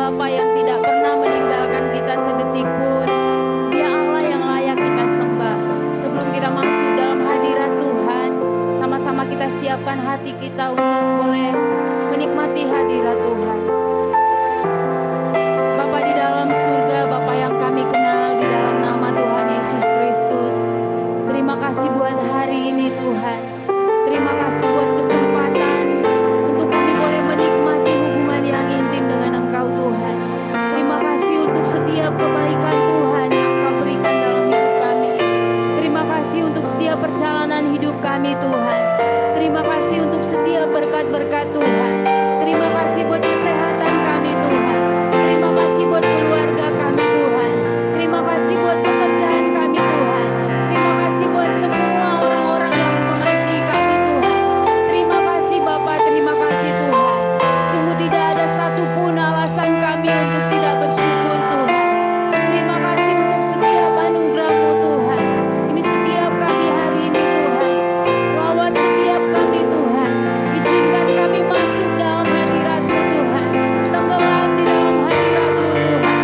Bapa yang tidak pernah meninggalkan kita sedetik pun. Dia Allah yang layak kita sembah. Sebelum kita masuk dalam hadirat Tuhan, sama-sama kita siapkan hati kita untuk boleh menikmati hadirat Tuhan. Bapa di dalam surga, Bapa yang kami kenal di dalam nama Tuhan Yesus Kristus. Terima kasih buat hari ini Tuhan. Terima kasih buat kesempatan untuk kami boleh menikmati hubungan yang intim dengan Engkau Tuhan. Terima kasih untuk setiap kebaikan Tuhan yang Engkau berikan dalam hidup kami. Terima kasih untuk setiap perjalanan hidup kami Tuhan. Terima kasih untuk setiap berkat-berkat Tuhan. Terima kasih buat kesehatan kami Tuhan. Terima kasih buat keluarga kami Tuhan. Terima kasih buat pekerjaan kami Tuhan. Terima kasih buat semua orang-orang yang mengasihi kami Tuhan. Terima kasih Bapa, terima kasih Tuhan. Sungguh tidak ada satupun alasan kami untuk tidak bersyukur Tuhan. Terima kasih untuk setiap anugerah-Mu Tuhan. Ini setiap kami hari ini Tuhan. Rawat setiap kami Tuhan. Izinkan kami masuk dalam hadirat-Mu Tuhan. Tenggelam di dalam hadirat-Mu Tuhan.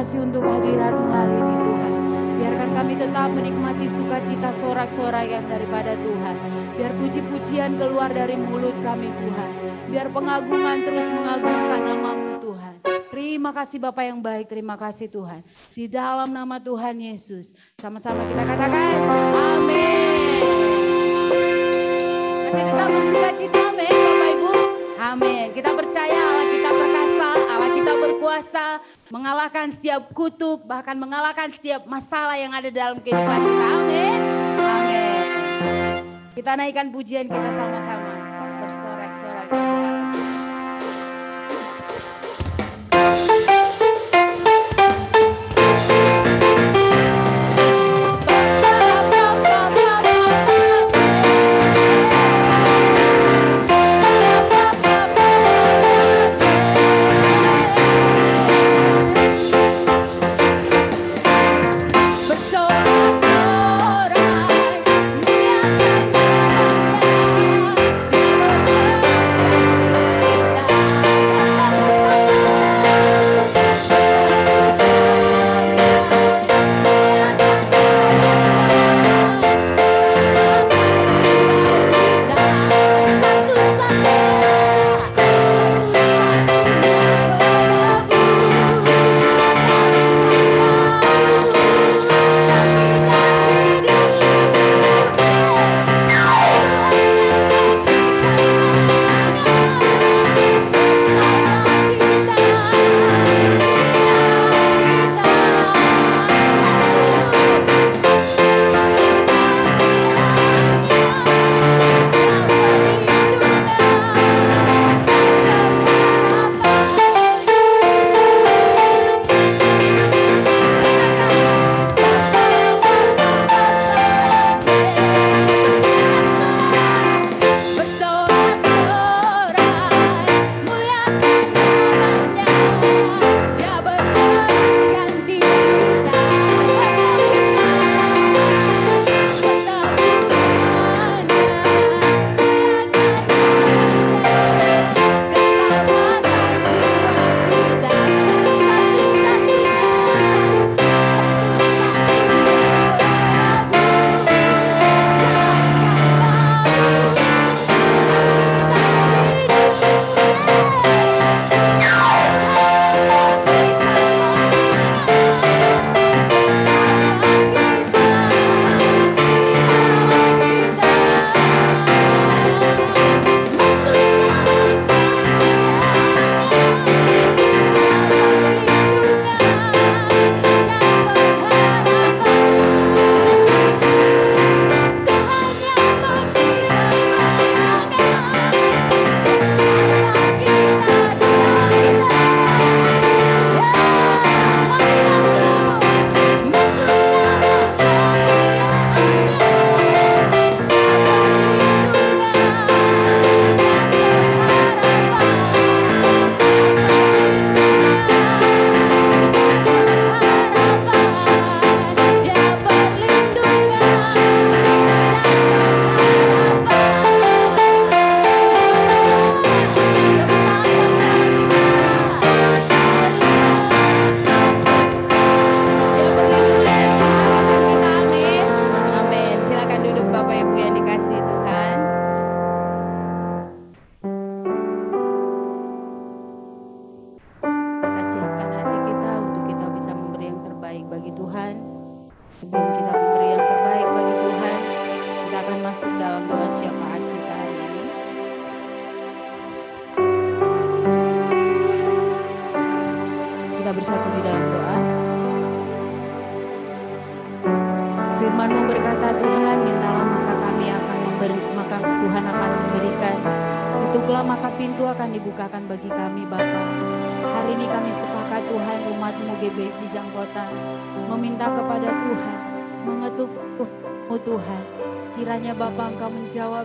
kasih untuk hadirat-Mu hari ini Tuhan. Biarkan kami tetap menikmati sukacita sorak-sorai yang daripada Tuhan. Biar puji-pujian keluar dari mulut kami Tuhan. Biar pengagungan terus mengagungkan nama-Mu Tuhan. Terima kasih Bapa yang baik, terima kasih Tuhan. Di dalam nama Tuhan Yesus. Sama-sama kita katakan amin. Masih tetap bersukacita, amin Bapak Ibu. Amin. Kita percaya Allah kita perkasa, Allah kita berkuasa, mengalahkan setiap kutuk, bahkan mengalahkan setiap masalah yang ada dalam kehidupan kita. Amin. Amin. Kita naikkan pujian kita sama-sama. Bersorak-sorai.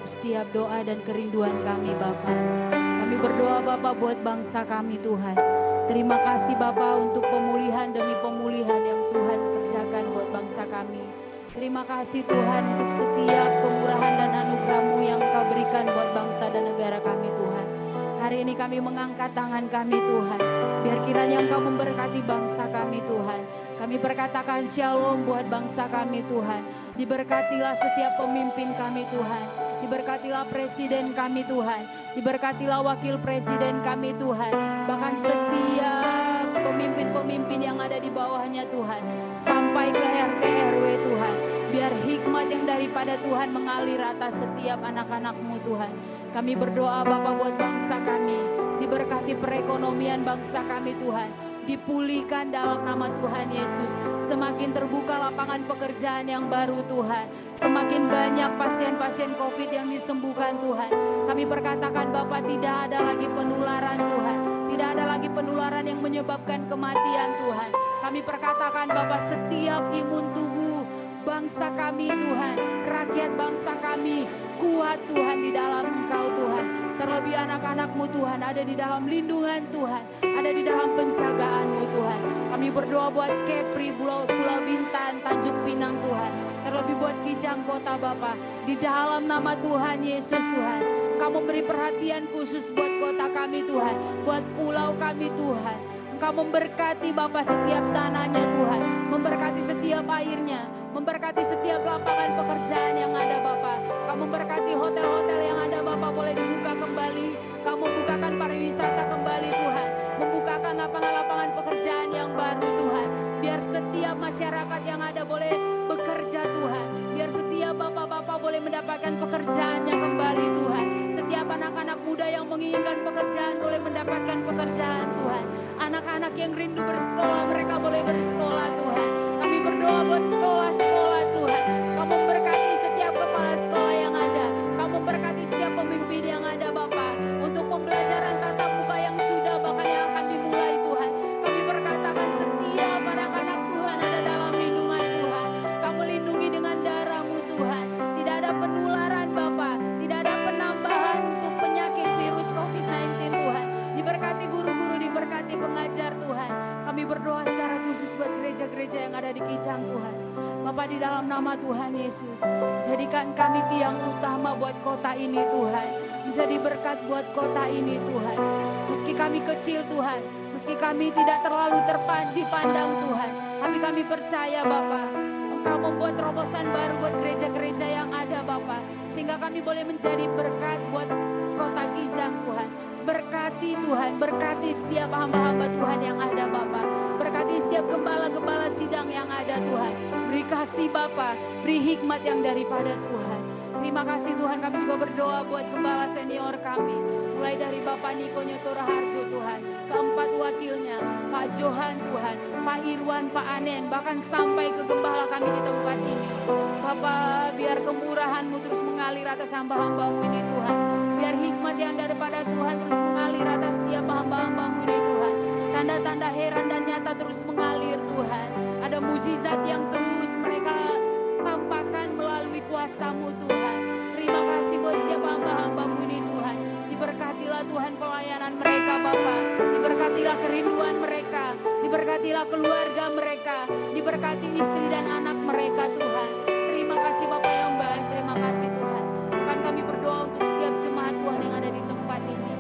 Setiap doa dan kerinduan kami Bapa. Kami berdoa Bapa buat bangsa kami Tuhan. Terima kasih Bapa untuk pemulihan demi pemulihan yang Tuhan kerjakan buat bangsa kami. Terima kasih Tuhan untuk setiap kemurahan dan anugerah-Mu yang Kau berikan buat bangsa dan negara kami Tuhan. Hari ini kami mengangkat tangan kami Tuhan. Biar kiranya Engkau memberkati bangsa kami Tuhan. Kami berkatakan shalom buat bangsa kami Tuhan. Diberkatilah setiap pemimpin kami Tuhan. Diberkatilah presiden kami Tuhan. Diberkatilah wakil presiden kami Tuhan. Bahkan setiap pemimpin-pemimpin yang ada di bawahnya Tuhan. Sampai ke RT RW Tuhan. Biar hikmat yang daripada Tuhan mengalir atas setiap anak-anak-Mu Tuhan. Kami berdoa Bapa buat bangsa kami. Diberkati perekonomian bangsa kami Tuhan. Dipulihkan dalam nama Tuhan Yesus. Semakin terbuka lapangan pekerjaan yang baru Tuhan. Semakin banyak pasien-pasien COVID yang disembuhkan Tuhan. Kami berkatakan Bapa tidak ada lagi penularan Tuhan. Tidak ada lagi penularan yang menyebabkan kematian Tuhan. Kami perkatakan Bapa setiap imun tubuh bangsa kami Tuhan. Rakyat bangsa kami kuat Tuhan di dalam Engkau Tuhan. Terlebih anak-anak-Mu Tuhan ada di dalam lindungan Tuhan. Ada di dalam penjagaan-Mu Tuhan. Kami berdoa buat Kepri, Pulau Bintan, Tanjung Pinang Tuhan. Terlebih buat Kijang Kota Bapa. Di dalam nama Tuhan Yesus Tuhan. Engkau memberi perhatian khusus buat kota kami Tuhan. Buat pulau kami Tuhan. Engkau memberkati Bapa setiap tanahnya Tuhan. Memberkati setiap airnya. Memberkati setiap lapangan pekerjaan yang ada Bapa. Kamu memberkati hotel-hotel yang ada Bapa boleh dibuka kembali. Kamu membukakan pariwisata kembali Tuhan. Membukakan lapangan-lapangan pekerjaan yang baru Tuhan. Biar setiap masyarakat yang ada boleh bekerja Tuhan. Biar setiap bapak-bapak boleh mendapatkan pekerjaannya kembali Tuhan. Setiap anak-anak muda yang menginginkan pekerjaan boleh mendapatkan pekerjaan Tuhan. Anak-anak yang rindu bersekolah mereka boleh bersekolah Tuhan. Kami berdoa buat sekolah-sekolah Tuhan. Kamu memberkati setiap kepala sekolah yang ada. Kamu memberkati setiap pemimpin yang ada Bapa. Untuk pembelajaran tatap muka yang sudah bahkan yang akan dimulai Tuhan. Kami berkatakan setiap anak-anak Tuhan ada dalam lindungan Tuhan. Kamu lindungi dengan darah-Mu Tuhan. Tidak ada penularan Bapa. Tidak ada penambahan untuk penyakit virus COVID-19 Tuhan. Diberkati guru-guru, diberkati pengajar Tuhan. Kami berdoa secara khusus buat gereja-gereja yang ada di Kijang Tuhan. Bapa di dalam nama Tuhan Yesus. Jadikan kami tiang utama buat kota ini Tuhan. Menjadi berkat buat kota ini Tuhan. Meski kami kecil Tuhan. Meski kami tidak terlalu dipandang Tuhan. Tapi kami percaya Bapa. Engkau membuat terobosan baru buat gereja-gereja yang ada Bapa. Sehingga kami boleh menjadi berkat buat kota Kijang Tuhan. Berkati Tuhan, berkati setiap hamba-hamba Tuhan yang ada Bapa. Berkati setiap gembala-gembala sidang yang ada Tuhan. Beri kasih Bapa, beri hikmat yang daripada Tuhan. Terima kasih Tuhan, kami juga berdoa buat gembala senior kami. Mulai dari Bapak Niko Nyotora Harjo Tuhan, keempat wakilnya, Pak Johan Tuhan, Pak Irwan, Pak Anen, bahkan sampai ke gembala kami di tempat ini. Bapak, biar kemurahan-Mu terus mengalir atas hamba-hamba-Mu ini Tuhan. Biar hikmat yang daripada Tuhan terus mengalir atas setiap hamba-hamba-Mu ini Tuhan. Tanda-tanda heran dan nyata terus mengalir Tuhan. Ada mukjizat yang terus mereka tampakkan melalui kuasa-Mu Tuhan. Terima kasih buat setiap hamba-hamba-Mu ini Tuhan. Diberkatilah Tuhan pelayanan mereka Bapa. Diberkatilah kerinduan mereka. Diberkatilah keluarga mereka. Diberkati istri dan anak mereka Tuhan. Terima kasih Bapa yang baik. Terima kasih Tuhan. Bahkan kami berdoa untuk setiap jemaat Tuhan yang ada di tempat ini.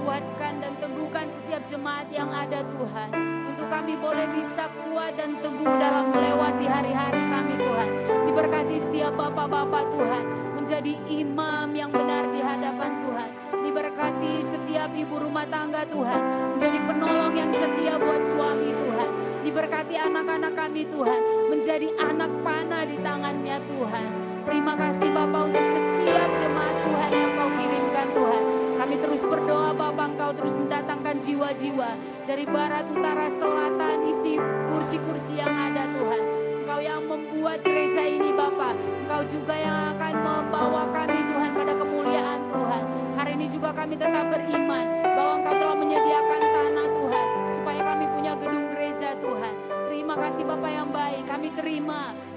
Kuatkan dan teguhkan setiap jemaat yang ada Tuhan. Untuk kami boleh bisa kuat dan teguh dalam melewati hari-hari kami Tuhan. Diberkati setiap bapak-bapak Tuhan. Menjadi imam yang benar di hadapan Tuhan. Diberkati setiap ibu rumah tangga Tuhan. Menjadi penolong yang setia buat suami Tuhan. Diberkati anak-anak kami Tuhan. Menjadi anak panah di tangannya Tuhan. Terima kasih Bapa untuk setiap jemaat Tuhan yang Kau kirimkan Tuhan. Kami terus berdoa Bapa, Engkau terus mendatangkan jiwa-jiwa dari barat, utara, selatan, isi kursi-kursi yang ada Tuhan. Engkau yang membuat gereja ini Bapa. Engkau juga yang akan membawa kami Tuhan pada kemuliaan Tuhan. Hari ini juga kami tetap beriman bahwa Engkau telah menyediakan tanah Tuhan. Supaya kami punya gedung gereja Tuhan. Terima kasih Bapa yang baik.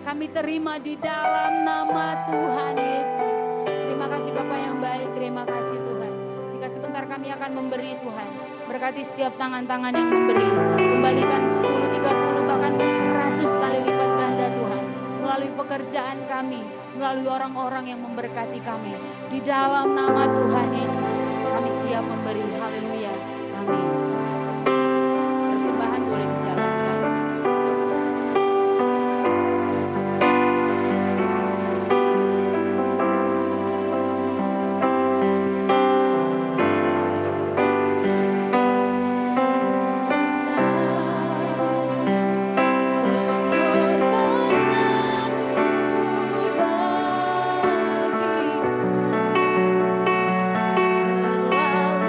Kami terima di dalam nama Tuhan Yesus. Terima kasih Bapa yang baik. Terima kasih Tuhan. Jika sebentar kami akan memberi Tuhan. Berkati setiap tangan-tangan yang memberi. Kembalikan 10, 30 bahkan 100 kali lipat ganda Tuhan. Melalui pekerjaan kami. Melalui orang-orang yang memberkati kami. Di dalam nama Tuhan Yesus. Kami siap memberi. Haleluya. Amin. Persembahan boleh dijalankan.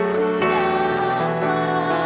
Terlalu lama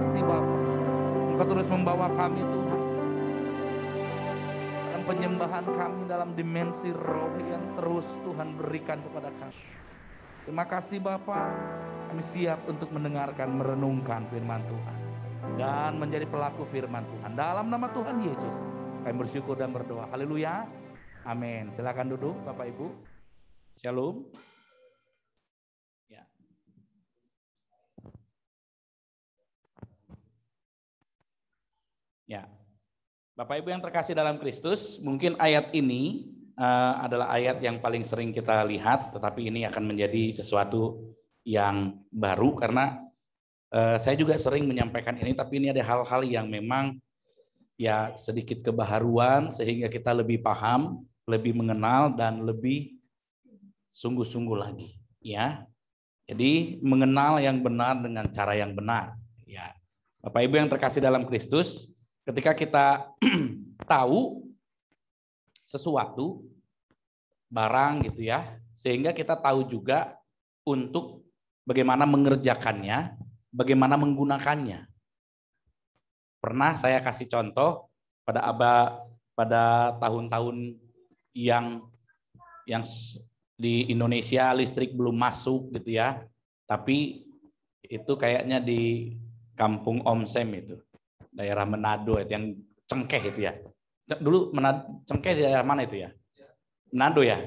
kasih Bapa. Engkau terus membawa kami Tuhan dalam penyembahan kami, dalam dimensi roh yang terus Tuhan berikan kepada kami. Terima kasih Bapa, kami siap untuk mendengarkan, merenungkan firman Tuhan dan menjadi pelaku firman Tuhan. Dalam nama Tuhan Yesus kami bersyukur dan berdoa. Haleluya. Amin. Silakan duduk Bapak Ibu. Shalom. Ya. Ya. Bapak Ibu yang terkasih dalam Kristus, mungkin ayat ini adalah ayat yang paling sering kita lihat, tetapi ini akan menjadi sesuatu yang baru karena saya juga sering menyampaikan ini, tapi ini ada hal-hal yang memang ya sedikit kebaharuan sehingga kita lebih paham, lebih mengenal dan lebih sungguh-sungguh lagi, ya. Jadi mengenal yang benar dengan cara yang benar, ya. Bapak Ibu yang terkasih dalam Kristus, ketika kita tahu sesuatu barang gitu ya, sehingga kita tahu juga untuk bagaimana mengerjakannya, bagaimana menggunakannya. Pernah saya kasih contoh pada tahun-tahun yang di Indonesia listrik belum masuk gitu ya, tapi itu kayaknya di Kampung Om Sem itu, daerah Manado itu yang Cengkeh itu ya. Dulu Cengkeh di daerah mana itu ya? Manado ya.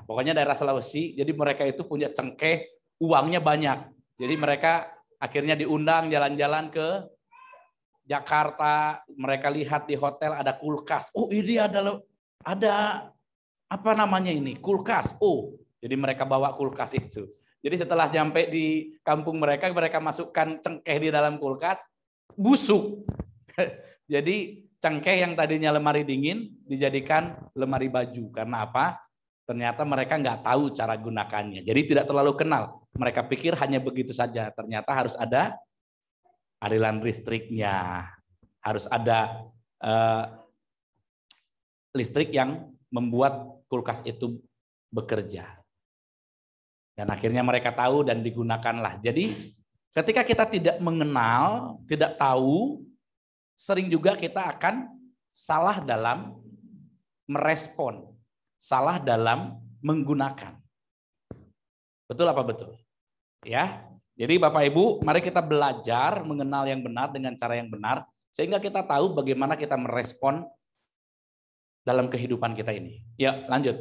Pokoknya daerah Sulawesi. Jadi mereka itu punya cengkeh, uangnya banyak. Jadi mereka akhirnya diundang jalan-jalan ke Jakarta. Mereka lihat di hotel ada kulkas. Oh, ini ada apa namanya ini? Kulkas. Oh, jadi mereka bawa kulkas itu. Jadi setelah sampai di kampung mereka masukkan cengkeh di dalam kulkas, busuk. Jadi cengkeh yang tadinya lemari dingin dijadikan lemari baju. Karena apa? Ternyata mereka nggak tahu cara gunakannya. Jadi tidak terlalu kenal. Mereka pikir hanya begitu saja. Ternyata harus ada aliran listriknya. Harus ada listrik yang membuat kulkas itu bekerja. Dan akhirnya mereka tahu dan digunakanlah. Jadi ketika kita tidak mengenal, tidak tahu, sering juga kita akan salah dalam merespon, salah dalam menggunakan. Betul apa betul? Ya. Jadi Bapak Ibu, mari kita belajar mengenal yang benar dengan cara yang benar sehingga kita tahu bagaimana kita merespon dalam kehidupan kita ini. Ya, lanjut.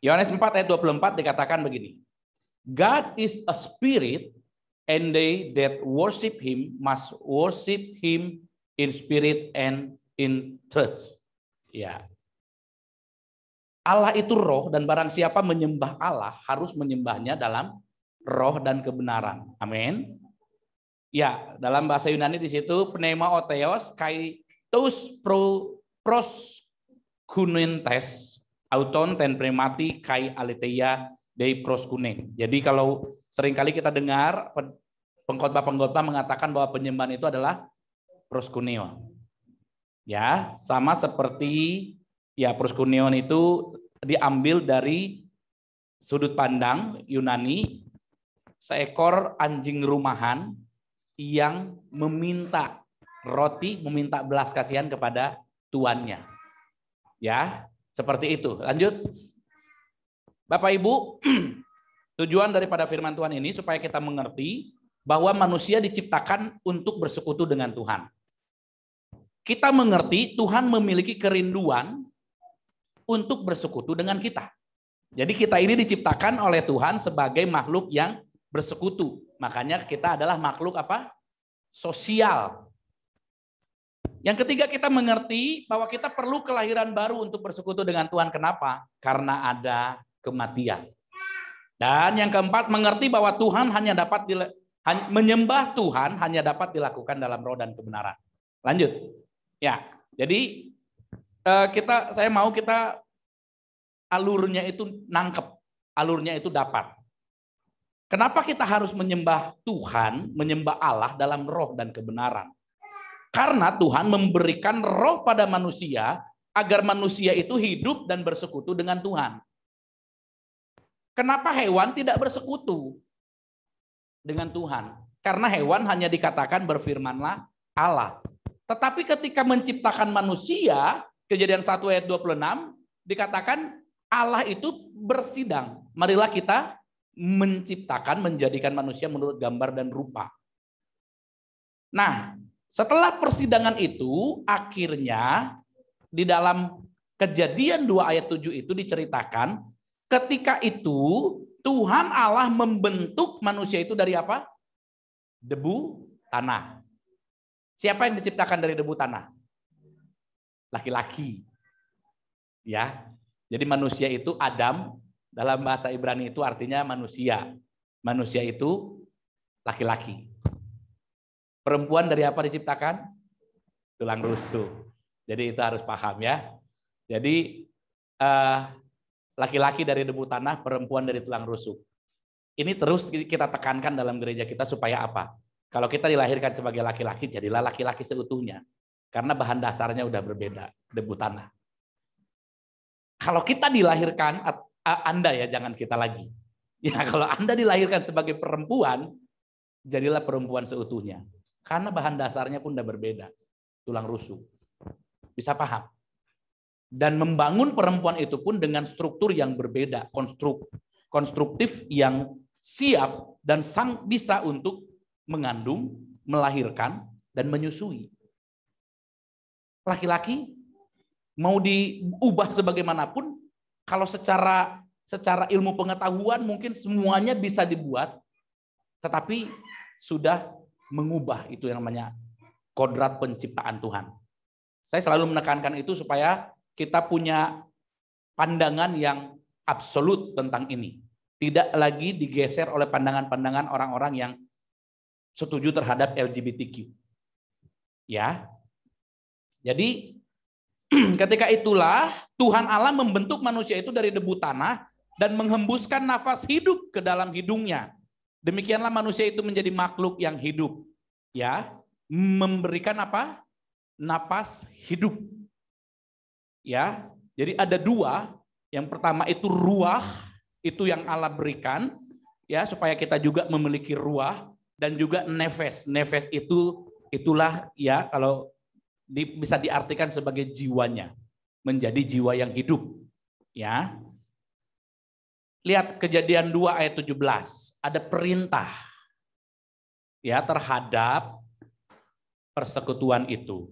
Yohanes 4 ayat 24 dikatakan begini. God is a spirit, and they that worship him must worship him in spirit and in truth. Ya. Allah itu roh dan barang siapa menyembah Allah harus menyembahnya dalam roh dan kebenaran. Amin. Ya, dalam bahasa Yunani di situ pneumaotheos kai tos proskunentes auton ten premati kai aletheia dei proskune. Jadi kalau seringkali kita dengar pengkhotbah-pengkhotbah mengatakan bahwa penyembahan itu adalah proskuneo. Ya, sama seperti ya proskunion itu diambil dari sudut pandang Yunani, seekor anjing rumahan yang meminta roti, meminta belas kasihan kepada tuannya. Ya, seperti itu. Lanjut. Bapak Ibu, tujuan daripada firman Tuhan ini supaya kita mengerti bahwa manusia diciptakan untuk bersekutu dengan Tuhan. Kita mengerti Tuhan memiliki kerinduan untuk bersekutu dengan kita. Jadi kita ini diciptakan oleh Tuhan sebagai makhluk yang bersekutu. Makanya kita adalah makhluk apa? Sosial. Yang ketiga, kita mengerti bahwa kita perlu kelahiran baru untuk bersekutu dengan Tuhan. Kenapa? Karena ada kematian. Dan yang keempat, mengerti bahwa Tuhan hanya dapat menyembah Tuhan hanya dapat dilakukan dalam roh dan kebenaran. Lanjut. Ya, jadi saya mau kita alurnya itu nangkep, alurnya itu dapat. Kenapa kita harus menyembah Tuhan, menyembah Allah dalam roh dan kebenaran? Karena Tuhan memberikan roh pada manusia agar manusia itu hidup dan bersekutu dengan Tuhan. Kenapa hewan tidak bersekutu? dengan Tuhan. Karena hewan hanya dikatakan berfirmanlah Allah. Tetapi ketika menciptakan manusia, Kejadian 1 ayat 26, dikatakan Allah itu bersidang. Marilah kita menciptakan, menjadikan manusia menurut gambar dan rupa. Nah, setelah persidangan itu, akhirnya di dalam Kejadian 2 ayat 7 itu diceritakan, ketika itu Tuhan Allah membentuk manusia itu dari apa? Debu tanah. Siapa yang diciptakan dari debu tanah? Laki-laki. Ya. Jadi manusia itu Adam, dalam bahasa Ibrani itu artinya manusia. Manusia itu laki-laki. Perempuan dari apa diciptakan? Tulang rusuk. Jadi itu harus paham ya. Jadi laki-laki dari debu tanah, perempuan dari tulang rusuk. Ini terus kita tekankan dalam gereja kita supaya apa? Kalau kita dilahirkan sebagai laki-laki, jadilah laki-laki seutuhnya. Karena bahan dasarnya udah berbeda, debu tanah. Kalau kita dilahirkan, Anda ya, jangan kita lagi. Ya, kalau Anda dilahirkan sebagai perempuan, jadilah perempuan seutuhnya. Karena bahan dasarnya pun udah berbeda, tulang rusuk. Bisa paham? Dan membangun perempuan itu pun dengan struktur yang berbeda, konstruktif yang siap dan bisa untuk mengandung, melahirkan, dan menyusui. Laki-laki mau diubah sebagaimanapun, kalau secara ilmu pengetahuan mungkin semuanya bisa dibuat, tetapi sudah mengubah, itu yang namanya kodrat penciptaan Tuhan. Saya selalu menekankan itu supaya kita punya pandangan yang absolut tentang ini. Tidak lagi digeser oleh pandangan-pandangan orang-orang yang setuju terhadap LGBTQ. Ya. Jadi ketika itulah Tuhan Allah membentuk manusia itu dari debu tanah dan menghembuskan nafas hidup ke dalam hidungnya. Demikianlah manusia itu menjadi makhluk yang hidup. Ya, memberikan apa? Napas hidup. Ya, jadi ada dua. Yang pertama itu ruah, itu yang Allah berikan, ya, supaya kita juga memiliki ruah, dan juga nefes. Nefes itulah ya, kalau bisa diartikan sebagai jiwanya, menjadi jiwa yang hidup. Ya, lihat Kejadian 2 ayat 17, ada perintah ya terhadap persekutuan itu.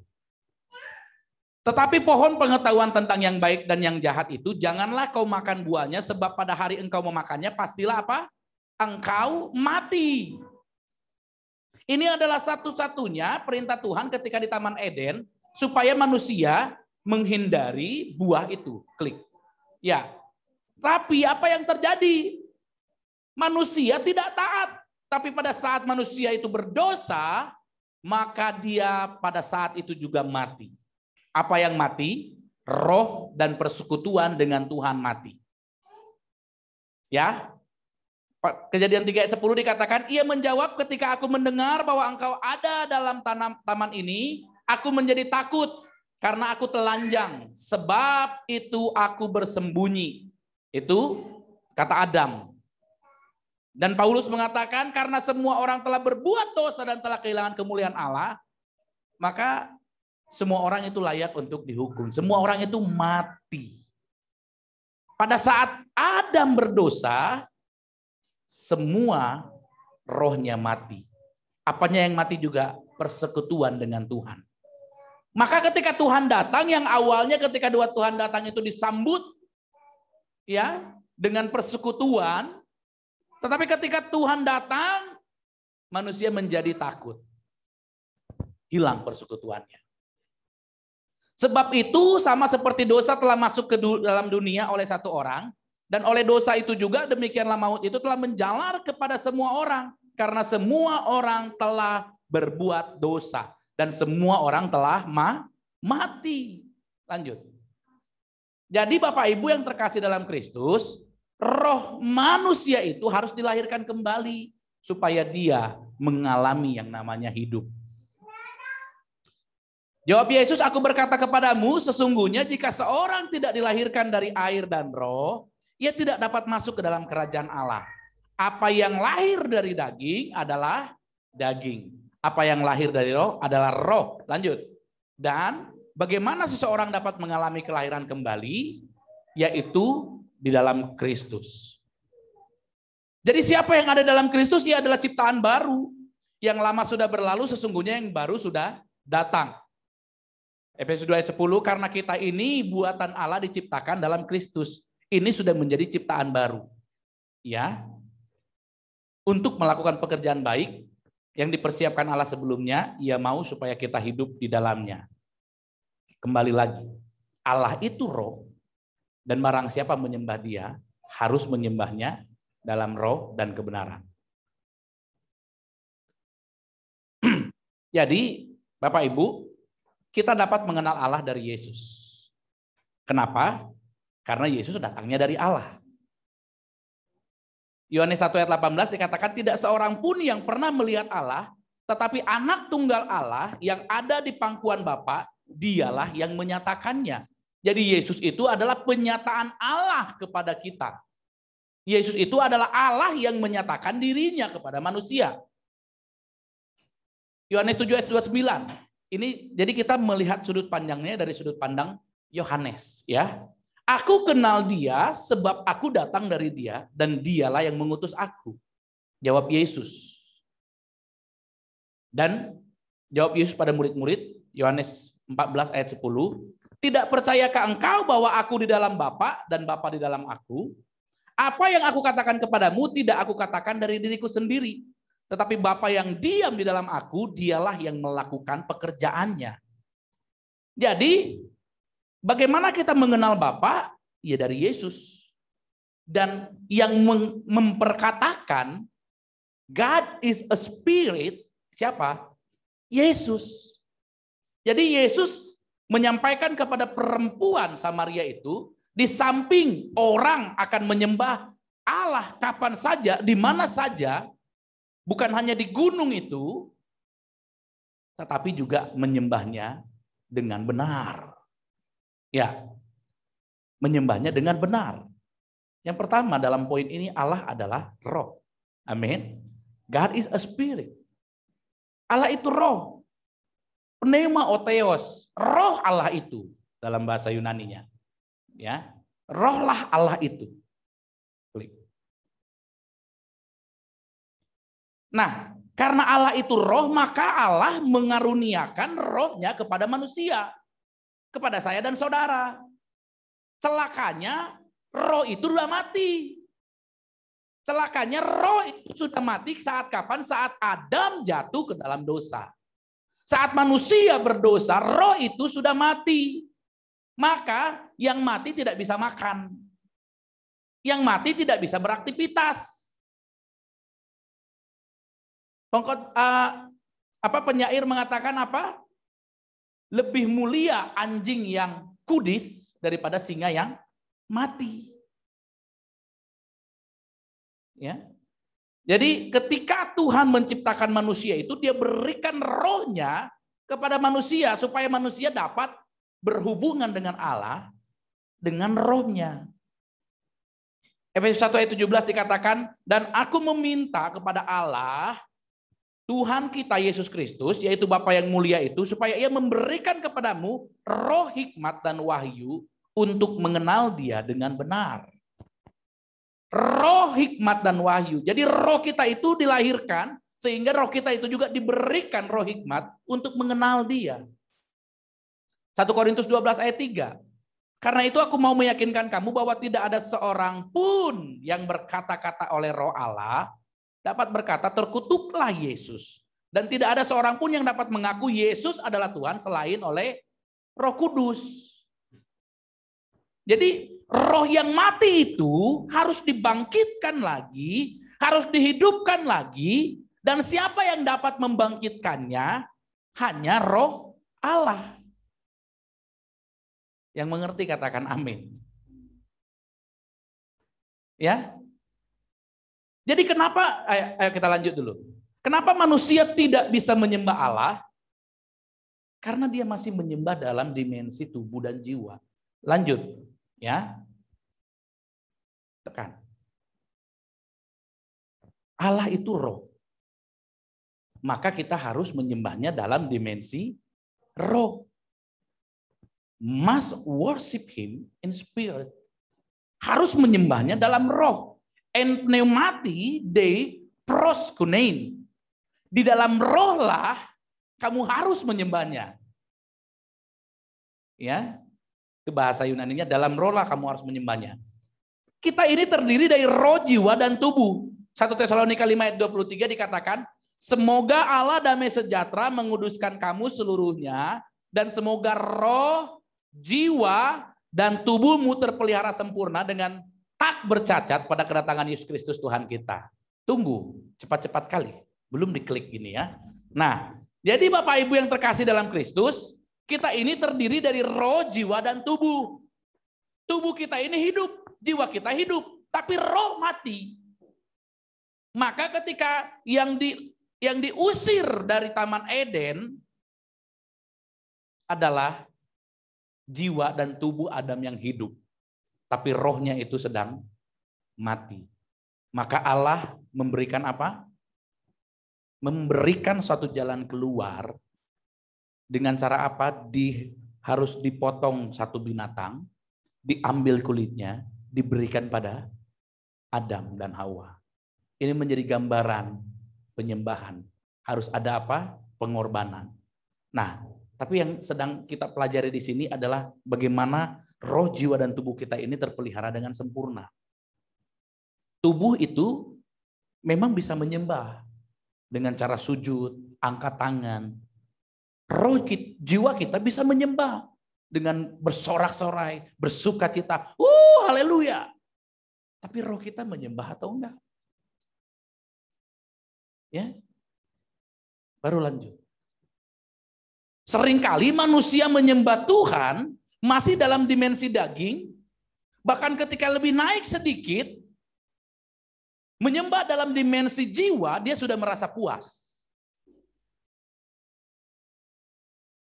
Tetapi pohon pengetahuan tentang yang baik dan yang jahat itu janganlah kau makan buahnya, sebab pada hari engkau memakannya pastilah apa? Engkau mati. Ini adalah satu-satunya perintah Tuhan ketika di Taman Eden supaya manusia menghindari buah itu. Klik. Ya. Tapi apa yang terjadi? Manusia tidak taat. Tapi pada saat manusia itu berdosa, maka dia pada saat itu juga mati. Apa yang mati? Roh dan persekutuan dengan Tuhan mati. Ya. Kejadian 3 ayat 10 dikatakan, ia menjawab, ketika aku mendengar bahwa engkau ada dalam taman ini, aku menjadi takut karena aku telanjang, sebab itu aku bersembunyi. Itu kata Adam. Dan Paulus mengatakan, karena semua orang telah berbuat dosa dan telah kehilangan kemuliaan Allah, maka semua orang itu layak untuk dihukum. Semua orang itu mati. Pada saat Adam berdosa, semua rohnya mati. Apanya yang mati juga? Persekutuan dengan Tuhan. Maka ketika Tuhan datang, yang awalnya ketika Tuhan datang itu disambut ya dengan persekutuan, tetapi ketika Tuhan datang, manusia menjadi takut. Hilang persekutuannya. Sebab itu sama seperti dosa telah masuk ke dalam dunia oleh satu orang, dan oleh dosa itu juga demikianlah maut itu telah menjalar kepada semua orang, karena semua orang telah berbuat dosa dan semua orang telah mati. Lanjut. Jadi Bapak Ibu yang terkasih dalam Kristus, roh manusia itu harus dilahirkan kembali supaya dia mengalami yang namanya hidup. Jawab Yesus, aku berkata kepadamu, sesungguhnya jika seorang tidak dilahirkan dari air dan roh, ia tidak dapat masuk ke dalam kerajaan Allah. Apa yang lahir dari daging adalah daging. Apa yang lahir dari roh adalah roh. Lanjut. Dan bagaimana seseorang dapat mengalami kelahiran kembali? Yaitu di dalam Kristus. Jadi siapa yang ada dalam Kristus? Ia adalah ciptaan baru. Yang lama sudah berlalu, sesungguhnya yang baru sudah datang. Efesus 2 ayat 10, karena kita ini buatan Allah diciptakan dalam Kristus. Ini sudah menjadi ciptaan baru. Ya. Untuk melakukan pekerjaan baik yang dipersiapkan Allah sebelumnya, Ia mau supaya kita hidup di dalamnya. Kembali lagi, Allah itu roh, dan barang siapa menyembah Dia, harus menyembahnya dalam roh dan kebenaran. Jadi, Bapak Ibu, kita dapat mengenal Allah dari Yesus. Kenapa? Karena Yesus datangnya dari Allah. Yohanes 1 ayat 18 dikatakan tidak seorang pun yang pernah melihat Allah, tetapi anak tunggal Allah yang ada di pangkuan Bapa, dialah yang menyatakannya. Jadi Yesus itu adalah penyataan Allah kepada kita. Yesus itu adalah Allah yang menyatakan dirinya kepada manusia. Yohanes 7 ayat 29. Ini jadi kita melihat sudut pandangnya dari sudut pandang Yohanes, ya. Aku kenal Dia sebab aku datang dari Dia dan Dialah yang mengutus aku. Jawab Yesus. Dan jawab Yesus pada murid-murid, Yohanes 14 ayat 10, tidak percayakah engkau bahwa aku di dalam Bapa dan Bapa di dalam aku? Apa yang aku katakan kepadamu tidak aku katakan dari diriku sendiri, tetapi Bapa yang diam di dalam aku, Dialah yang melakukan pekerjaannya. Jadi bagaimana kita mengenal Bapa? Ya dari Yesus. Dan yang memperkatakan God is a spirit, siapa? Yesus. Jadi Yesus menyampaikan kepada perempuan Samaria itu, di samping orang akan menyembah Allah kapan saja, di mana saja, bukan hanya di gunung itu, tetapi juga menyembahnya dengan benar. Ya, menyembahnya dengan benar. Yang pertama dalam poin ini, Allah adalah roh. Amin. God is a spirit. Allah itu roh. Pneuma otheos, roh Allah itu dalam bahasa Yunaninya. Ya, rohlah Allah itu. Nah, karena Allah itu roh, maka Allah mengaruniakan rohnya kepada manusia. Kepada saya dan saudara. Celakanya roh itu sudah mati. Celakanya roh itu sudah mati saat kapan? Saat Adam jatuh ke dalam dosa. Saat manusia berdosa, roh itu sudah mati. Maka yang mati tidak bisa makan. Yang mati tidak bisa beraktivitas. Penyair mengatakan apa? Lebih mulia anjing yang kudis daripada singa yang mati. Ya. Jadi ketika Tuhan menciptakan manusia itu, Dia berikan rohnya kepada manusia supaya manusia dapat berhubungan dengan Allah dengan rohnya. Efesus 1 ayat 17 dikatakan, dan aku meminta kepada Allah Tuhan kita Yesus Kristus, yaitu Bapa yang mulia itu, supaya Ia memberikan kepadamu roh hikmat dan wahyu untuk mengenal Dia dengan benar. Roh hikmat dan wahyu. Jadi roh kita itu dilahirkan, sehingga roh kita itu juga diberikan roh hikmat untuk mengenal Dia. 1 Korintus 12 ayat 3. Karena itu aku mau meyakinkan kamu bahwa tidak ada seorang pun yang berkata-kata oleh roh Allah, dapat berkata terkutuklah Yesus. Dan tidak ada seorang pun yang dapat mengaku Yesus adalah Tuhan selain oleh Roh Kudus. Jadi roh yang mati itu harus dibangkitkan lagi, harus dihidupkan lagi. Dan siapa yang dapat membangkitkannya? Hanya roh Allah. Yang mengerti katakan amin. Ya. Jadi kenapa, ayo kita lanjut dulu. Kenapa manusia tidak bisa menyembah Allah? Karena dia masih menyembah dalam dimensi tubuh dan jiwa. Lanjut, ya. Tekan. Allah itu roh. Maka kita harus menyembahnya dalam dimensi roh. Must worship him in spirit. Harus menyembahnya dalam roh. En pneumati de proskunein. Di dalam roh lah kamu harus menyembahnya. Ya, itu bahasa Yunaninya, dalam roh lah kamu harus menyembahnya. Kita ini terdiri dari roh, jiwa, dan tubuh. 1 Tesalonika 5 ayat 23 dikatakan, semoga Allah damai sejahtera menguduskan kamu seluruhnya, dan semoga roh, jiwa, dan tubuhmu terpelihara sempurna dengan tak bercacat pada kedatangan Yesus Kristus Tuhan kita. Tunggu, cepat-cepat kali. Belum diklik gini ya. Nah, jadi Bapak Ibu yang terkasih dalam Kristus, kita ini terdiri dari roh, jiwa, dan tubuh. Tubuh kita ini hidup, jiwa kita hidup, tapi roh mati. Maka ketika yang diusir dari Taman Eden adalah jiwa dan tubuh Adam yang hidup, tapi rohnya itu sedang mati. Maka Allah memberikan apa? Memberikan suatu jalan keluar dengan cara apa? Harus dipotong satu binatang, diambil kulitnya, diberikan pada Adam dan Hawa. Ini menjadi gambaran penyembahan. Harus ada apa? Pengorbanan. Nah, tapi yang sedang kita pelajari di sini adalah bagaimana roh, jiwa, dan tubuh kita ini terpelihara dengan sempurna. Tubuh itu memang bisa menyembah dengan cara sujud, angkat tangan. Roh, jiwa kita bisa menyembah dengan bersorak-sorai, bersukacita. Haleluya. Tapi roh kita menyembah atau enggak? Ya. Baru lanjut. Seringkali manusia menyembah Tuhan masih dalam dimensi daging, bahkan ketika lebih naik sedikit, menyembah dalam dimensi jiwa, dia sudah merasa puas.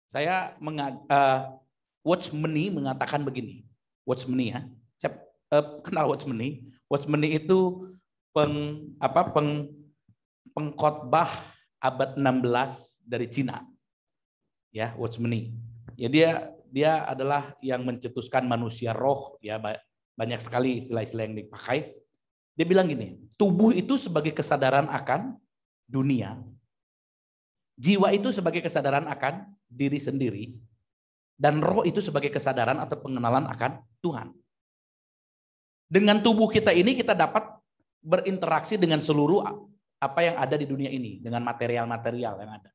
Saya Watchmeni mengatakan begini. Watchmeni ya. Saya kenal Watchmeni. Watchmeni itu pengkhotbah abad 16 dari Cina. Ya, Watchmeni. Ya, dia adalah yang mencetuskan manusia roh, ya, banyak sekali istilah-istilah yang dipakai. Dia bilang gini, tubuh itu sebagai kesadaran akan dunia. Jiwa itu sebagai kesadaran akan diri sendiri. Dan roh itu sebagai kesadaran atau pengenalan akan Tuhan. Dengan tubuh kita ini kita dapat berinteraksi dengan seluruh apa yang ada di dunia ini, dengan material-material yang ada.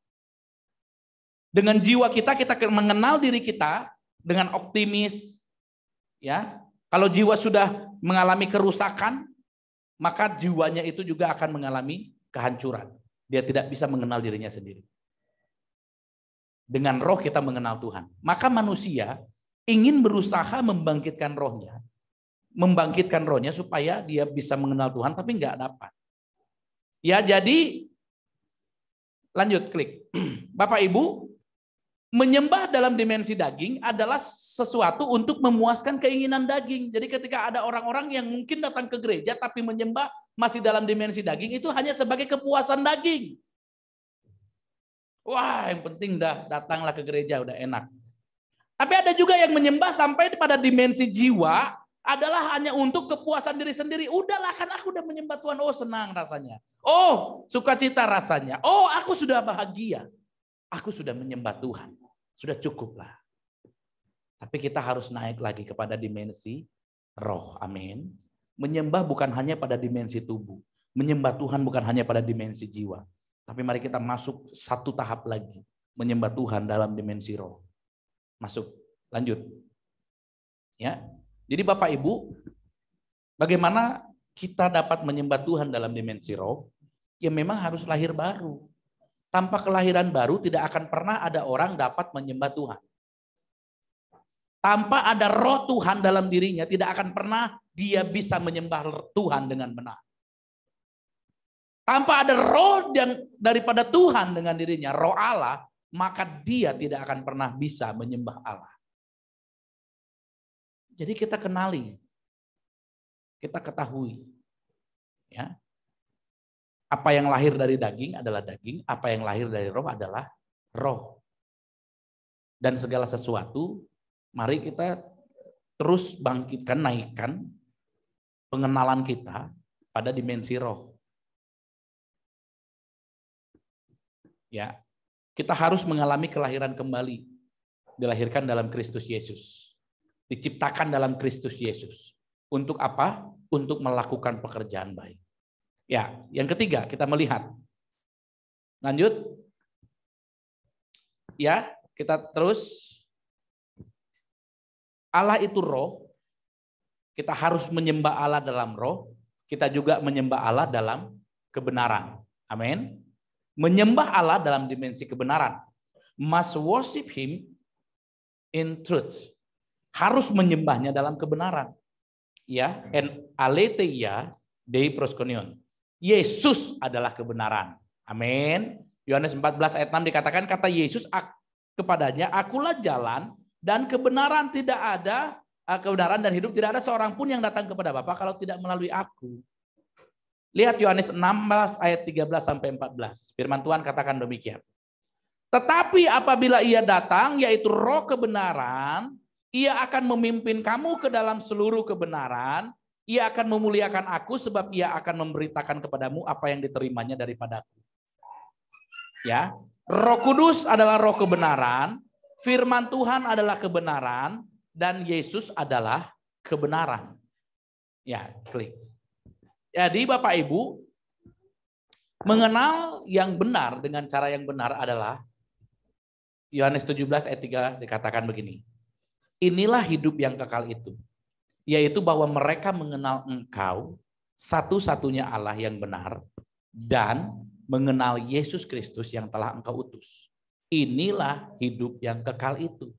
Dengan jiwa kita mengenal diri kita dengan optimis. Ya, kalau jiwa sudah mengalami kerusakan, maka jiwanya itu juga akan mengalami kehancuran. Dia tidak bisa mengenal dirinya sendiri. Dengan roh kita mengenal Tuhan. Maka manusia ingin berusaha membangkitkan rohnya supaya dia bisa mengenal Tuhan, tapi nggak dapat. Ya, jadi lanjut klik. Bapak Ibu, menyembah dalam dimensi daging adalah sesuatu untuk memuaskan keinginan daging. Jadi ketika ada orang-orang yang mungkin datang ke gereja tapi menyembah masih dalam dimensi daging, itu hanya sebagai kepuasan daging. Wah, yang penting datanglah ke gereja, udah enak. Tapi ada juga yang menyembah sampai pada dimensi jiwa, adalah hanya untuk kepuasan diri sendiri. Udahlah, kan aku udah menyembah Tuhan. Oh, senang rasanya. Oh, sukacita rasanya. Oh, aku sudah bahagia. Aku sudah menyembah Tuhan. Sudah cukuplah. Tapi kita harus naik lagi kepada dimensi roh. Amin. Menyembah bukan hanya pada dimensi tubuh. Menyembah Tuhan bukan hanya pada dimensi jiwa. Tapi mari kita masuk satu tahap lagi. Menyembah Tuhan dalam dimensi roh. Masuk. Lanjut. Ya. Jadi Bapak Ibu, bagaimana kita dapat menyembah Tuhan dalam dimensi roh? Ya memang harus lahir baru. Tanpa kelahiran baru tidak akan pernah ada orang dapat menyembah Tuhan. Tanpa ada roh Tuhan dalam dirinya tidak akan pernah dia bisa menyembah Tuhan dengan benar. Tanpa ada roh yang daripada Tuhan dengan dirinya, roh Allah, maka dia tidak akan pernah bisa menyembah Allah. Jadi kita kenali, kita ketahui, ya. Apa yang lahir dari daging adalah daging, apa yang lahir dari roh adalah roh. Dan segala sesuatu, mari kita terus bangkitkan, naikkan pengenalan kita pada dimensi roh. Ya, kita harus mengalami kelahiran kembali, dilahirkan dalam Kristus Yesus, diciptakan dalam Kristus Yesus. Untuk apa? Untuk melakukan pekerjaan baik. Ya, yang ketiga kita melihat. Lanjut. Ya, kita terus. Allah itu roh. Kita harus menyembah Allah dalam roh. Kita juga menyembah Allah dalam kebenaran. Amin. Menyembah Allah dalam dimensi kebenaran. Must worship him in truth. Harus menyembahnya dalam kebenaran. Ya, en aletheia dei proskonion. Yesus adalah kebenaran. Amin. Yohanes 14 ayat 6 dikatakan, kata Yesus kepadanya, akulah jalan dan kebenaran, tidak ada kebenaran dan hidup, tidak ada seorang pun yang datang kepada Bapa kalau tidak melalui aku. Lihat Yohanes 16 ayat 13 sampai 14. Firman Tuhan katakan demikian. Tetapi apabila ia datang, yaitu roh kebenaran, ia akan memimpin kamu ke dalam seluruh kebenaran. Ia akan memuliakan aku sebab ia akan memberitakan kepadamu apa yang diterimanya daripadaku. Ya, Roh Kudus adalah roh kebenaran, firman Tuhan adalah kebenaran, dan Yesus adalah kebenaran. Ya, klik. Jadi Bapak Ibu, mengenal yang benar dengan cara yang benar adalah Yohanes 17 ayat 3 dikatakan begini. Inilah hidup yang kekal itu, yaitu bahwa mereka mengenal Engkau, satu-satunya Allah yang benar, dan mengenal Yesus Kristus yang telah Engkau utus. Inilah hidup yang kekal itu.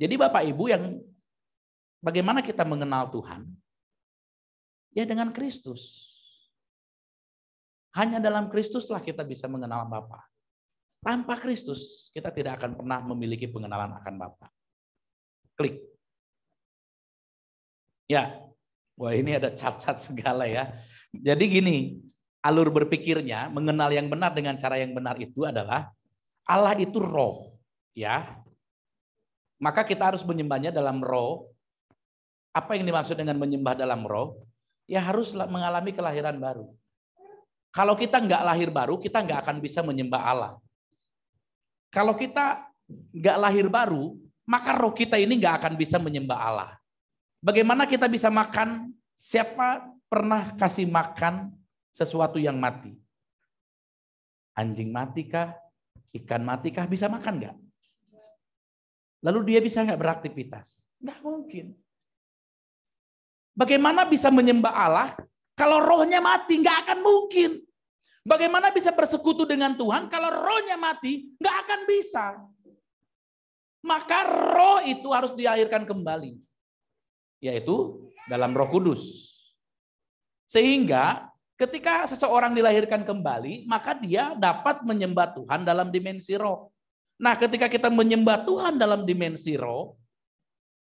Jadi Bapak Ibu, yang bagaimana kita mengenal Tuhan? Ya dengan Kristus. Hanya dalam Kristuslah kita bisa mengenal Bapa. Tanpa Kristus kita tidak akan pernah memiliki pengenalan akan Bapa. Klik. Ya, wah ini ada cat-cat segala ya. Jadi gini, alur berpikirnya mengenal yang benar dengan cara yang benar itu adalah Allah itu roh, ya. Maka kita harus menyembahnya dalam roh. Apa yang dimaksud dengan menyembah dalam roh? Ya harus mengalami kelahiran baru. Kalau kita nggak lahir baru, kita nggak akan bisa menyembah Allah. Kalau kita nggak lahir baru, maka roh kita ini nggak akan bisa menyembah Allah. Bagaimana kita bisa makan? Siapa pernah kasih makan sesuatu yang mati? Anjing mati kah? Ikan mati kah? Bisa makan nggak? Lalu dia bisa nggak beraktivitas? Nggak mungkin. Bagaimana bisa menyembah Allah kalau rohnya mati? Nggak akan mungkin. Bagaimana bisa bersekutu dengan Tuhan kalau rohnya mati? Nggak akan bisa. Maka roh itu harus dilahirkan kembali. Yaitu dalam Roh Kudus. Sehingga ketika seseorang dilahirkan kembali, maka dia dapat menyembah Tuhan dalam dimensi roh. Nah, ketika kita menyembah Tuhan dalam dimensi roh,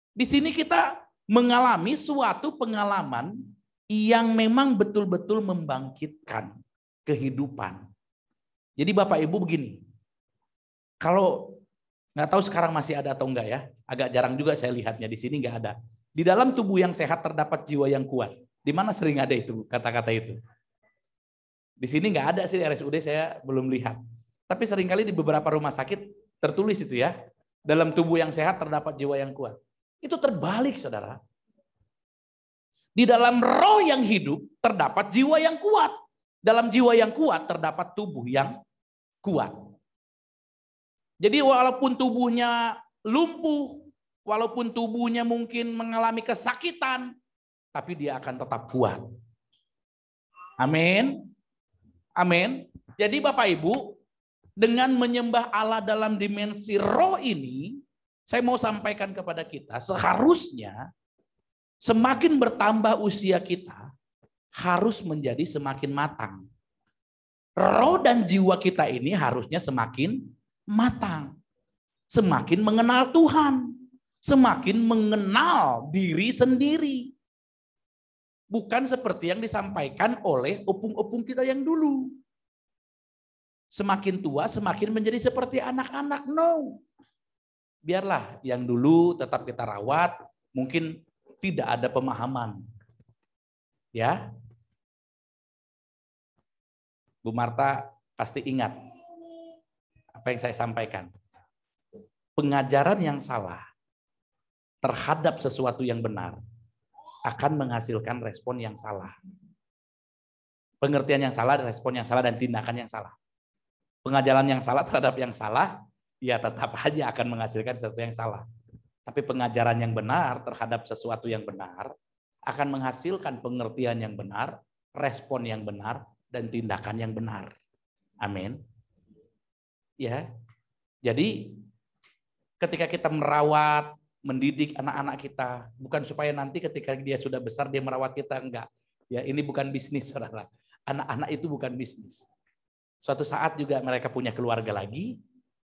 di sini kita mengalami suatu pengalaman yang memang betul-betul membangkitkan kehidupan. Jadi Bapak Ibu begini, kalau nggak tahu sekarang masih ada atau enggak ya, agak jarang juga saya lihatnya, di sini nggak ada. Di dalam tubuh yang sehat terdapat jiwa yang kuat. Di mana sering ada itu kata-kata itu? Di sini nggak ada sih, RSUD saya belum lihat. Tapi seringkali di beberapa rumah sakit tertulis itu ya, dalam tubuh yang sehat terdapat jiwa yang kuat. Itu terbalik, saudara. Di dalam roh yang hidup terdapat jiwa yang kuat. Dalam jiwa yang kuat terdapat tubuh yang kuat. Jadi walaupun tubuhnya lumpuh, walaupun tubuhnya mungkin mengalami kesakitan, tapi dia akan tetap kuat. Amin. Amin. Jadi Bapak Ibu, dengan menyembah Allah dalam dimensi roh ini, saya mau sampaikan kepada kita, seharusnya semakin bertambah usia kita, harus menjadi semakin matang. Roh dan jiwa kita ini harusnya semakin matang. Semakin mengenal Tuhan. Semakin mengenal diri sendiri. Bukan seperti yang disampaikan oleh opung-opung kita yang dulu. Semakin tua semakin menjadi seperti anak-anak. No. Biarlah yang dulu tetap kita rawat, mungkin tidak ada pemahaman. Ya. Bu Marta pasti ingat apa yang saya sampaikan. Pengajaran yang salah terhadap sesuatu yang benar akan menghasilkan respon yang salah. Pengertian yang salah, respon yang salah, dan tindakan yang salah. Pengajaran yang salah terhadap yang salah, ya tetap aja akan menghasilkan sesuatu yang salah. Tapi pengajaran yang benar terhadap sesuatu yang benar akan menghasilkan pengertian yang benar, respon yang benar, dan tindakan yang benar. Amin. Ya. Jadi ketika kita merawat, mendidik anak-anak kita, bukan supaya nanti ketika dia sudah besar dia merawat kita, enggak. Ya, ini bukan bisnis, Saudara. Anak-anak itu bukan bisnis. Suatu saat juga mereka punya keluarga lagi,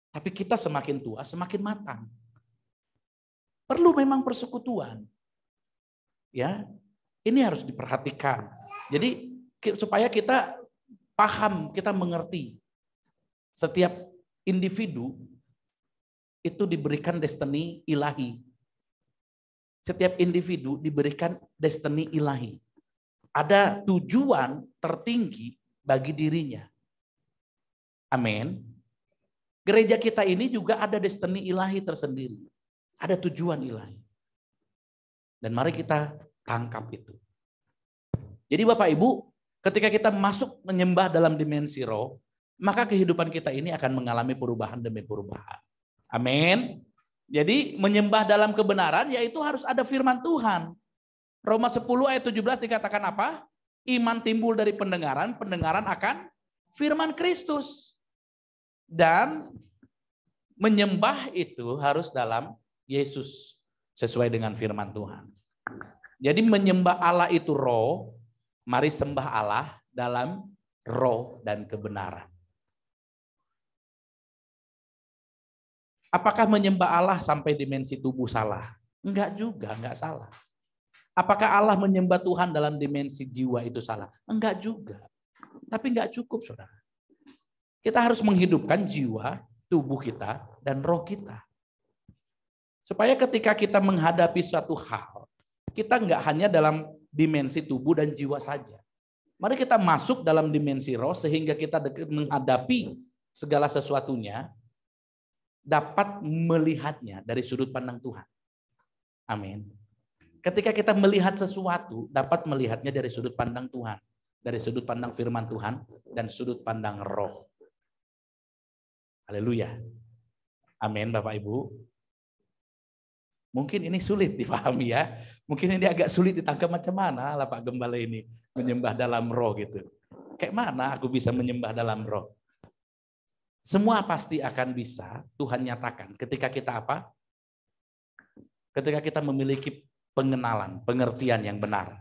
tapi kita semakin tua semakin matang. Perlu memang persekutuan. Ya. Ini harus diperhatikan. Jadi supaya kita paham, kita mengerti. Setiap individu itu diberikan destiny ilahi. Setiap individu diberikan destiny ilahi. Ada tujuan tertinggi bagi dirinya. Amin. Gereja kita ini juga ada destiny ilahi tersendiri. Ada tujuan ilahi. Dan mari kita tangkap itu. Jadi Bapak Ibu, ketika kita masuk menyembah dalam dimensi roh, maka kehidupan kita ini akan mengalami perubahan demi perubahan. Amin. Jadi menyembah dalam kebenaran yaitu harus ada firman Tuhan. Roma 10 ayat 17 dikatakan apa? Iman timbul dari pendengaran, pendengaran akan firman Kristus. Dan menyembah itu harus dalam Yesus sesuai dengan firman Tuhan. Jadi menyembah Allah itu roh, mari sembah Allah dalam roh dan kebenaran. Apakah menyembah Allah sampai dimensi tubuh salah? Enggak juga, enggak salah. Apakah Allah menyembah Tuhan dalam dimensi jiwa itu salah? Enggak juga. Tapi enggak cukup, Saudara. Kita harus menghidupkan jiwa, tubuh kita, dan roh kita. Supaya ketika kita menghadapi suatu hal, kita enggak hanya dalam dimensi tubuh dan jiwa saja. Mari kita masuk dalam dimensi roh sehingga kita menghadapi segala sesuatunya, dapat melihatnya dari sudut pandang Tuhan. Amin. Ketika kita melihat sesuatu, dapat melihatnya dari sudut pandang Tuhan. Dari sudut pandang firman Tuhan dan sudut pandang roh. Haleluya. Amin Bapak Ibu. Mungkin ini sulit dipahami ya. Mungkin ini agak sulit ditangkap macam mana lah Pak Gembala ini. Menyembah dalam roh gitu. Kayak mana aku bisa menyembah dalam roh? Semua pasti akan bisa Tuhan nyatakan ketika kita apa? Ketika kita memiliki pengenalan, pengertian yang benar.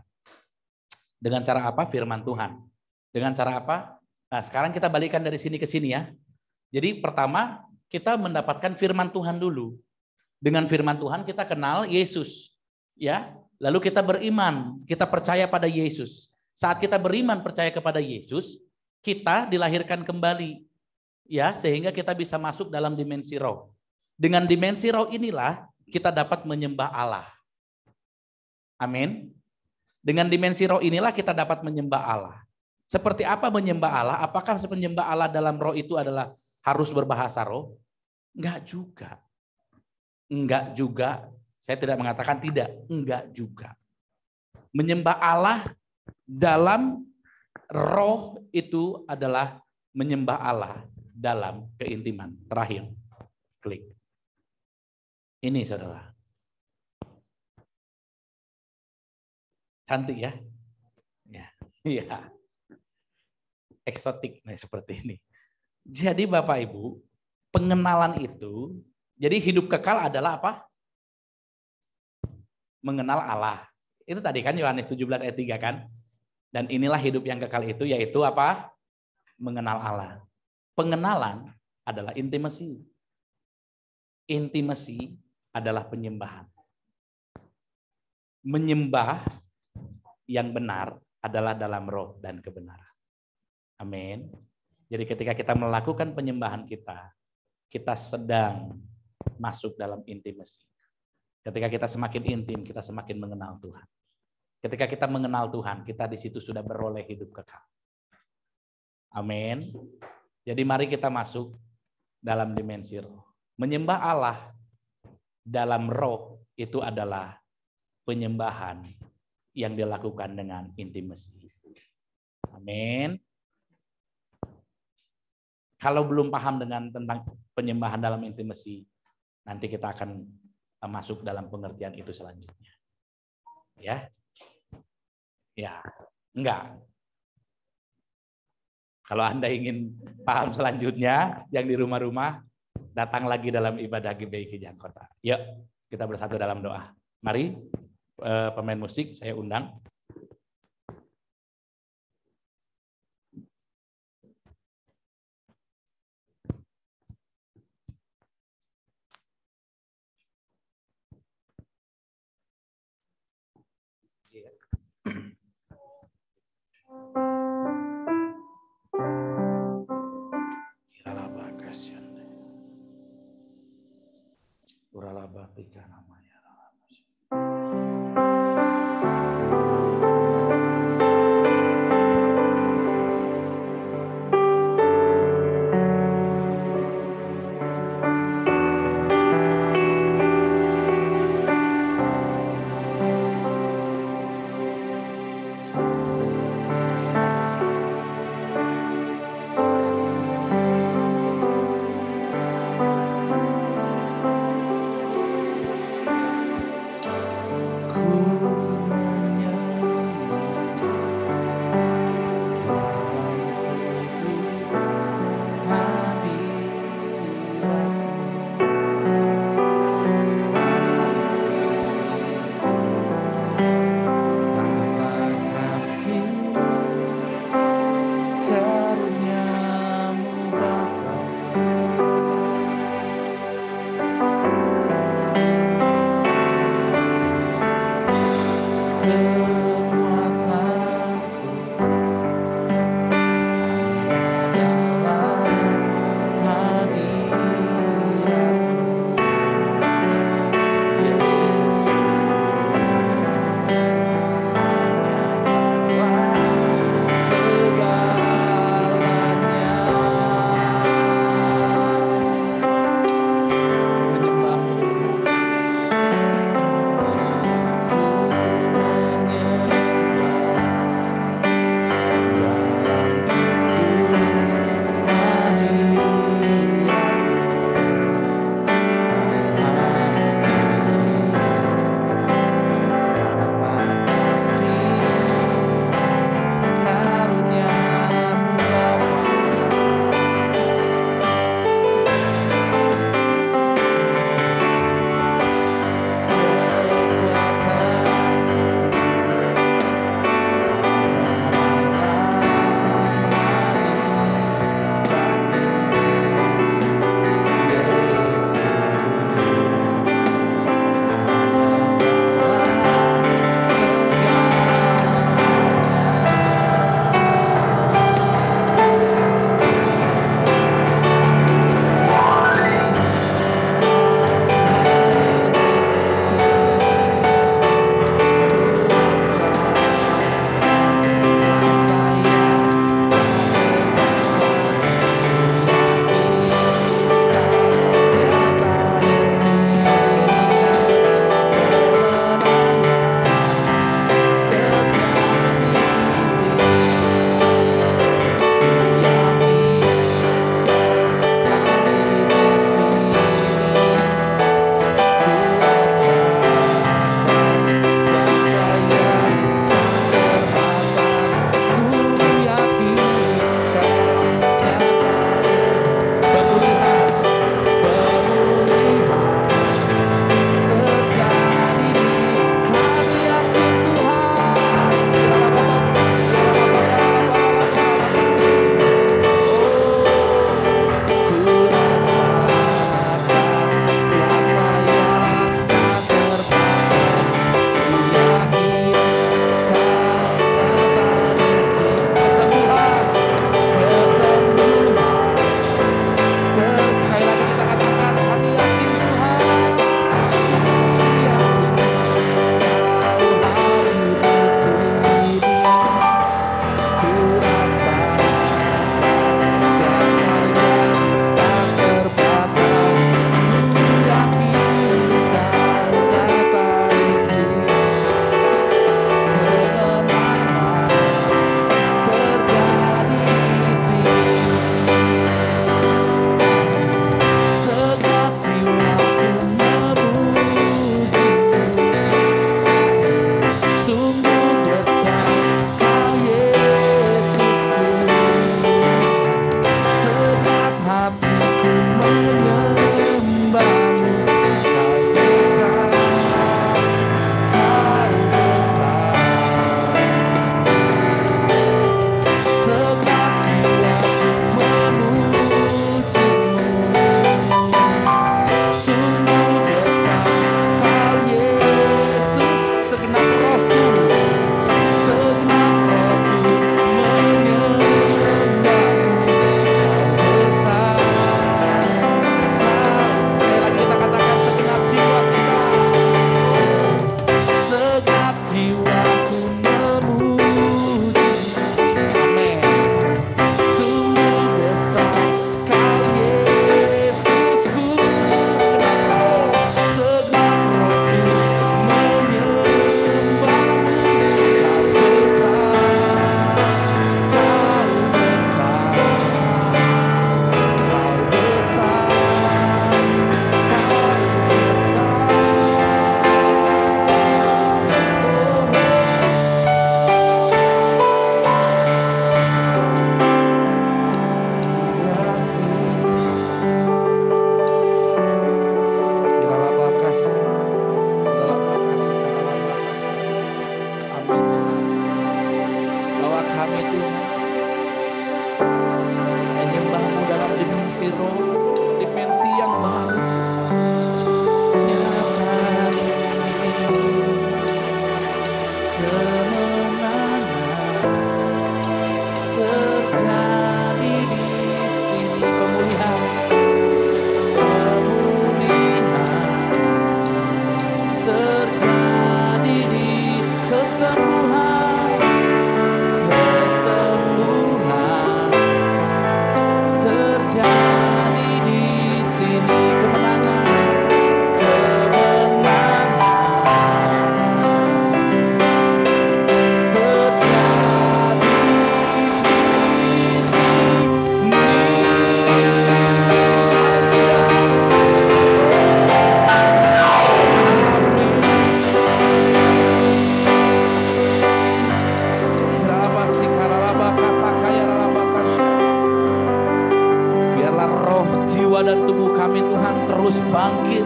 Dengan cara apa? Firman Tuhan. Dengan cara apa? Nah, sekarang kita balikan dari sini ke sini ya. Jadi pertama kita mendapatkan firman Tuhan dulu. Dengan firman Tuhan kita kenal Yesus. Ya, lalu kita beriman, kita percaya pada Yesus. Saat kita beriman percaya kepada Yesus, kita dilahirkan kembali. Ya, sehingga kita bisa masuk dalam dimensi roh. Dengan dimensi roh inilah kita dapat menyembah Allah. Amin. Dengan dimensi roh inilah kita dapat menyembah Allah. Seperti apa menyembah Allah? Apakah menyembah Allah dalam roh itu adalah harus berbahasa roh? Enggak juga. Enggak juga. Saya tidak mengatakan tidak. Enggak juga. Menyembah Allah dalam roh itu adalah menyembah Allah dalam keintiman. Terakhir. Klik. Ini saudara. Cantik ya? Ya. Iya. Eksotik nih seperti ini. Jadi Bapak Ibu, pengenalan itu, jadi hidup kekal adalah apa? Mengenal Allah. Itu tadi kan Yohanes 17 ayat 3 kan? Dan inilah hidup yang kekal itu, yaitu apa? Mengenal Allah. Pengenalan adalah intimasi. Intimasi adalah penyembahan. Menyembah yang benar adalah dalam roh dan kebenaran. Amin. Jadi ketika kita melakukan penyembahan kita sedang masuk dalam intimasi. Ketika kita semakin intim, kita semakin mengenal Tuhan. Ketika kita mengenal Tuhan, kita di situ sudah beroleh hidup kekal. Amin. Jadi mari kita masuk dalam dimensi roh. Menyembah Allah dalam roh itu adalah penyembahan yang dilakukan dengan intimasi. Amin. Kalau belum paham tentang penyembahan dalam intimasi, nanti kita akan masuk dalam pengertian itu selanjutnya. Ya. Ya, enggak. Kalau Anda ingin paham selanjutnya, yang di rumah-rumah, datang lagi dalam ibadah GBI Kijang Kota. Yuk, kita bersatu dalam doa. Mari, pemain musik saya undang. roh, dimensi yang baru. Nyata di sini, kemenangan terjadi di sini, pemulihan terjadi di kesembuhan terjadi di sini, kemenangan dan tubuh kami Tuhan terus bangkit,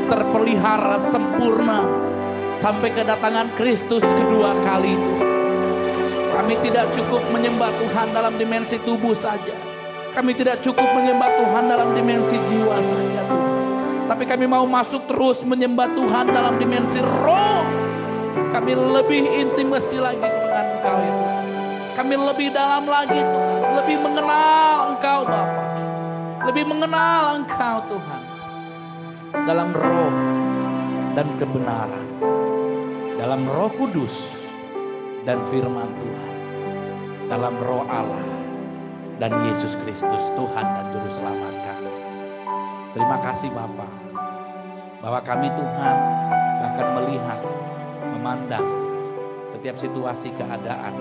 terpelihara sempurna sampai kedatangan Kristus kedua kali itu. Kami tidak cukup menyembah Tuhan dalam dimensi tubuh saja. Kami tidak cukup menyembah Tuhan dalam dimensi jiwa saja, Tuhan. Tapi kami mau masuk terus menyembah Tuhan dalam dimensi roh. Kami lebih intimasi lagi dengan Engkau ya Tuhan. Kami lebih dalam lagi Tuhan, lebih mengenal Engkau Bapa. Lebih mengenal Engkau Tuhan dalam roh dan kebenaran, dalam Roh Kudus dan firman Tuhan, dalam Roh Allah dan Yesus Kristus Tuhan dan Juru Selamat kami. Terima kasih Bapa, bahwa kami Tuhan bahkan melihat, memandang setiap situasi keadaan,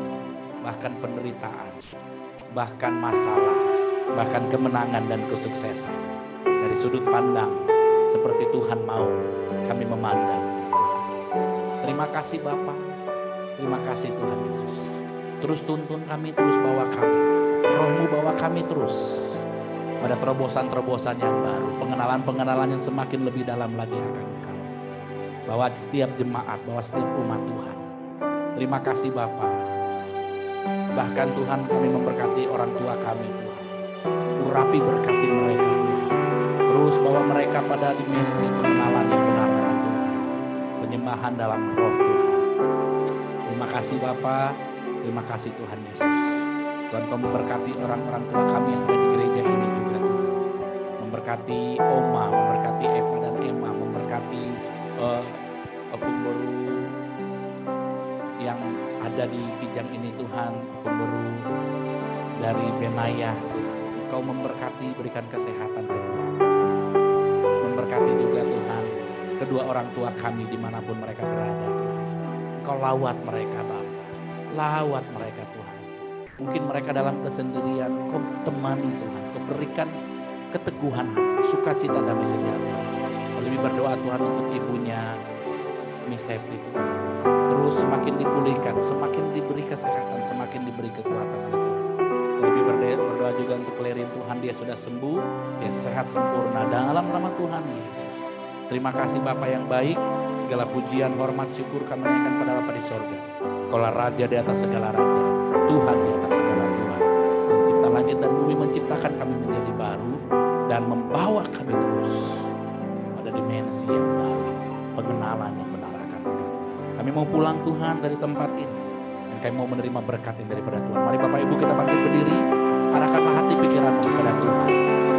bahkan penderitaan, bahkan masalah, bahkan kemenangan dan kesuksesan dari sudut pandang seperti Tuhan mau kami memandang. Terima kasih Bapa, terima kasih Tuhan Yesus. Terus tuntun kami, terus bawa kami, Roh-Mu bawa kami terus pada terobosan-terobosan yang baru, pengenalan-pengenalan yang semakin lebih dalam lagi akan Engkau. Bawa setiap jemaat, bawa setiap umat Tuhan. Terima kasih Bapa. Bahkan Tuhan kami memberkati orang tua kami Tuhan. Urapi berkati mereka Tuhan. Terus bawa mereka pada dimensi pengenalan yang benar Tuhan. Penyembahan dalam roh Tuhan. Terima kasih Bapa. Terima kasih Tuhan Yesus. Tuhan Kau memberkati orang-orang tua kami yang ada di gereja ini juga Tuhan. Memberkati Oma, memberkati Eva dan Emma, memberkati pemburu yang ada di Kijang ini Tuhan, pemburu dari Benaya Tuhan. Kau memberkati, berikan kesehatan kedua. Memberkati juga Tuhan kedua orang tua kami dimanapun mereka berada Tuhan. Kau lawat mereka Bapa, lawat mereka Tuhan. Mungkin mereka dalam kesendirian, Kau temani Tuhan. Kau berikan keteguhan, sukacita damai sejahtera. Lebih berdoa Tuhan untuk ibunya Miss Septi Tuhan. Terus semakin dipulihkan, semakin diberi kesehatan, semakin diberi kekuatan Tuhan. Lebih berdoa juga untuk Lerin Tuhan, dia sudah sembuh, dia sehat sempurna dalam nama Tuhan Yesus. Terima kasih Bapa yang baik, segala pujian, hormat, syukur kami naikkan pada Bapa di sorga. Kaulah Raja di atas segala raja, Tuhan di atas segala Tuhan. Mencipta langit dan bumi, menciptakan kami menjadi baru dan membawa kami terus pada dimensi yang baru, pengenalan yang benar akan kami. Kami mau pulang Tuhan dari tempat ini. Kami mau menerima berkat yang daripada Tuhan. Mari Bapak Ibu kita bangkit berdiri. Arahkanlah hati pikiranmu kepada Tuhan.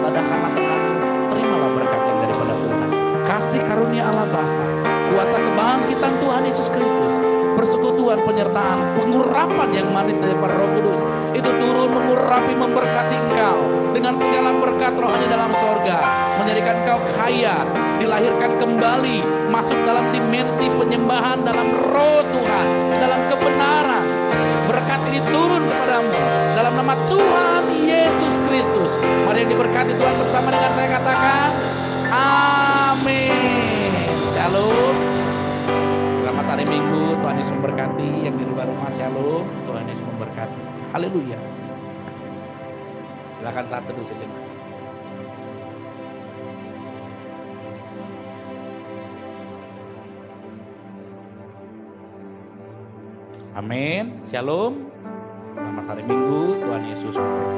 Ledakkanlah tanganmu. Terimalah berkat yang daripada Tuhan. Kasih karunia Allah Bapa, kuasa kebangkitan Tuhan Yesus Kristus, persekutuan, penyertaan, pengurapan yang manis daripada Roh Kudus itu turun mengurapi, memberkati engkau dengan segala berkat rohani dalam sorga, menjadikan engkau kaya, dilahirkan kembali, masuk dalam dimensi penyembahan dalam roh Tuhan, dalam kebenaran. Berkat ini turun kepadamu dalam nama Tuhan Yesus Kristus. Mari yang diberkati Tuhan bersama dengan saya katakan amin. Shalom. Selamat hari Minggu, Tuhan Yesus memberkati. Yang di luar rumah shalom, Tuhan Yesus memberkati. Haleluya. Silakan saat teduh sejenak. Amin. Shalom. Selamat hari Minggu, Tuhan Yesus memberkati.